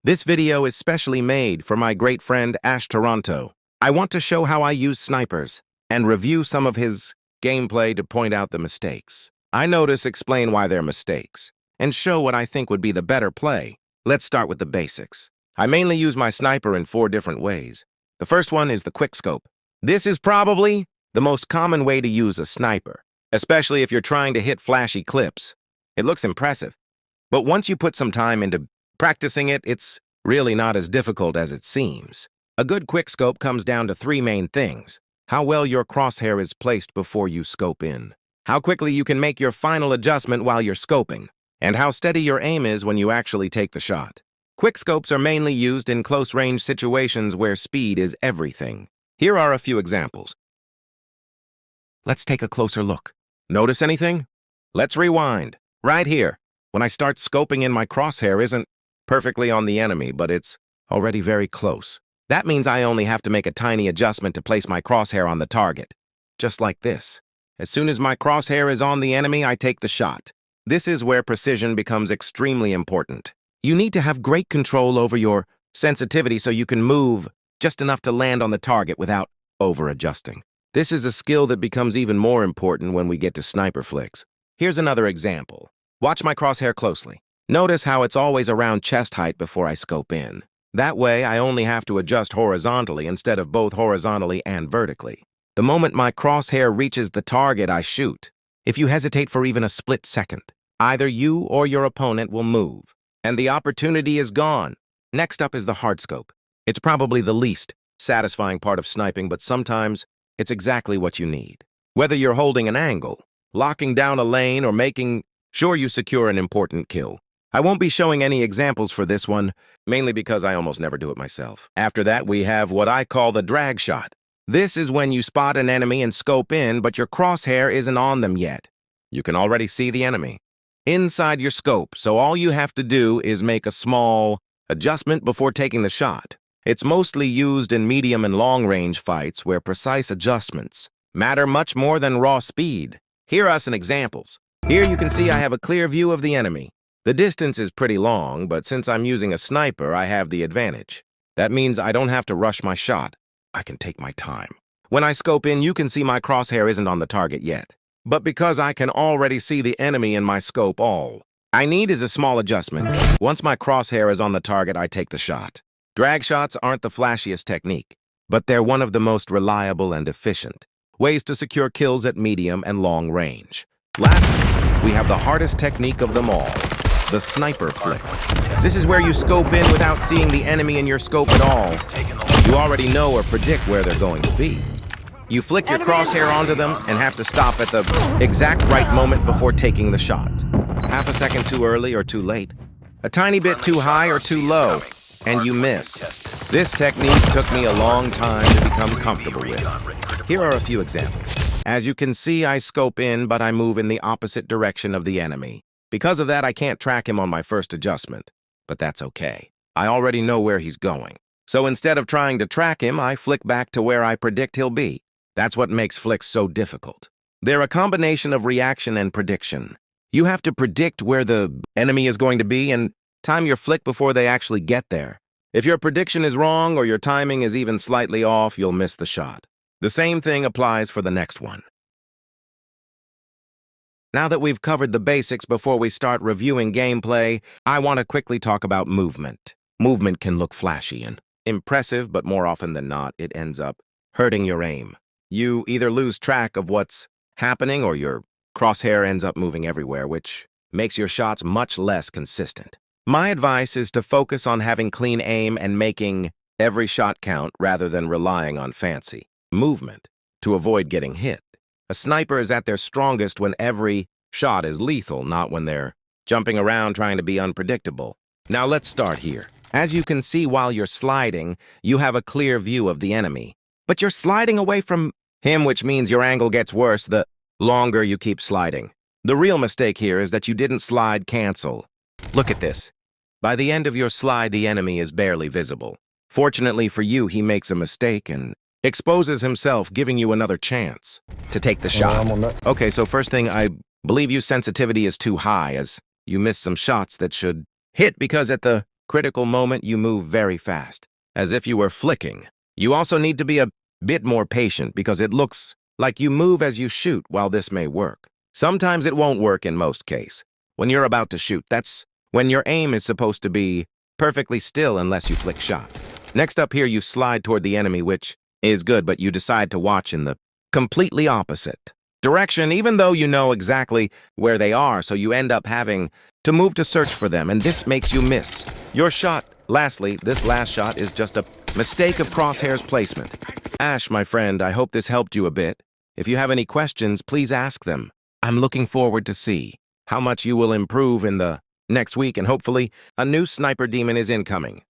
This video is specially made for my great friend Ash Toronto. I want to show how I use snipers and review some of his gameplay to point out the mistakes I notice, explain why they're mistakes, and show what I think would be the better play. Let's start with the basics. I mainly use my sniper in 4 different ways. The first one is the quickscope. This is probably the most common way to use a sniper, especially if you're trying to hit flashy clips. It looks impressive, but once you put some time into practicing it, it's really not as difficult as it seems. A good quickscope comes down to 3 main things: how well your crosshair is placed before you scope in, how quickly you can make your final adjustment while you're scoping, and how steady your aim is when you actually take the shot. Quickscopes are mainly used in close-range situations where speed is everything. Here are a few examples. Let's take a closer look. Notice anything? Let's rewind. Right here, when I start scoping in, my crosshair isn't perfectly on the enemy, but it's already very close. That means I only have to make a tiny adjustment to place my crosshair on the target. Just like this. As soon as my crosshair is on the enemy, I take the shot. This is where precision becomes extremely important. You need to have great control over your sensitivity so you can move just enough to land on the target without over-adjusting. This is a skill that becomes even more important when we get to sniper flicks. Here's another example. Watch my crosshair closely. Notice how it's always around chest height before I scope in. That way, I only have to adjust horizontally instead of both horizontally and vertically. The moment my crosshair reaches the target, I shoot. If you hesitate for even a split second, either you or your opponent will move, and the opportunity is gone. Next up is the hard scope. It's probably the least satisfying part of sniping, but sometimes it's exactly what you need. Whether you're holding an angle, locking down a lane, or making sure you secure an important kill. I won't be showing any examples for this one, mainly because I almost never do it myself. After that, we have what I call the drag shot. This is when you spot an enemy and scope in, but your crosshair isn't on them yet. You can already see the enemy inside your scope, so all you have to do is make a small adjustment before taking the shot. It's mostly used in medium and long-range fights where precise adjustments matter much more than raw speed. Here are some examples. Here you can see I have a clear view of the enemy. The distance is pretty long, but since I'm using a sniper, I have the advantage. That means I don't have to rush my shot. I can take my time. When I scope in, you can see my crosshair isn't on the target yet. But because I can already see the enemy in my scope, all I need is a small adjustment. Once my crosshair is on the target, I take the shot. Drag shots aren't the flashiest technique, but they're one of the most reliable and efficient ways to secure kills at medium and long range. Lastly, we have the hardest technique of them all, the sniper flick. This is where you scope in without seeing the enemy in your scope at all. You already know or predict where they're going to be. You flick your crosshair onto them and have to stop at the exact right moment before taking the shot. Half a second too early or too late, a tiny bit too high or too low, and you miss. This technique took me a long time to become comfortable with. Here are a few examples. As you can see, I scope in, but I move in the opposite direction of the enemy. Because of that, I can't track him on my first adjustment, but that's okay. I already know where he's going. So instead of trying to track him, I flick back to where I predict he'll be. That's what makes flicks so difficult. They're a combination of reaction and prediction. You have to predict where the enemy is going to be and time your flick before they actually get there. If your prediction is wrong or your timing is even slightly off, you'll miss the shot. The same thing applies for the next one. Now that we've covered the basics before we start reviewing gameplay, I want to quickly talk about movement. Movement can look flashy and impressive, but more often than not, it ends up hurting your aim. You either lose track of what's happening or your crosshair ends up moving everywhere, which makes your shots much less consistent. My advice is to focus on having clean aim and making every shot count rather than relying on fancy movement to avoid getting hit. A sniper is at their strongest when every shot is lethal, not when they're jumping around trying to be unpredictable. Now let's start here. As you can see, while you're sliding, you have a clear view of the enemy. But you're sliding away from him, which means your angle gets worse the longer you keep sliding. The real mistake here is that you didn't slide cancel. Look at this. By the end of your slide, the enemy is barely visible. Fortunately for you, he makes a mistake and exposes himself, giving you another chance to take the shot. Okay, so first thing, I believe your sensitivity is too high, as you missed some shots that should hit because at the critical moment, you move very fast, as if you were flicking. You also need to be a bit more patient because it looks like you move as you shoot. While this may work, sometimes it won't work in most cases. When you're about to shoot, that's when your aim is supposed to be perfectly still unless you flick shot. Next up here, you slide toward the enemy, which is good, but you decide to watch in the completely opposite direction, even though you know exactly where they are, so you end up having to move to search for them, and this makes you miss your shot. Lastly, this last shot is just a mistake of Crosshair's placement. Ash, my friend, I hope this helped you a bit. If you have any questions, please ask them. I'm looking forward to see how much you will improve in the next week, and hopefully a new sniper demon is incoming.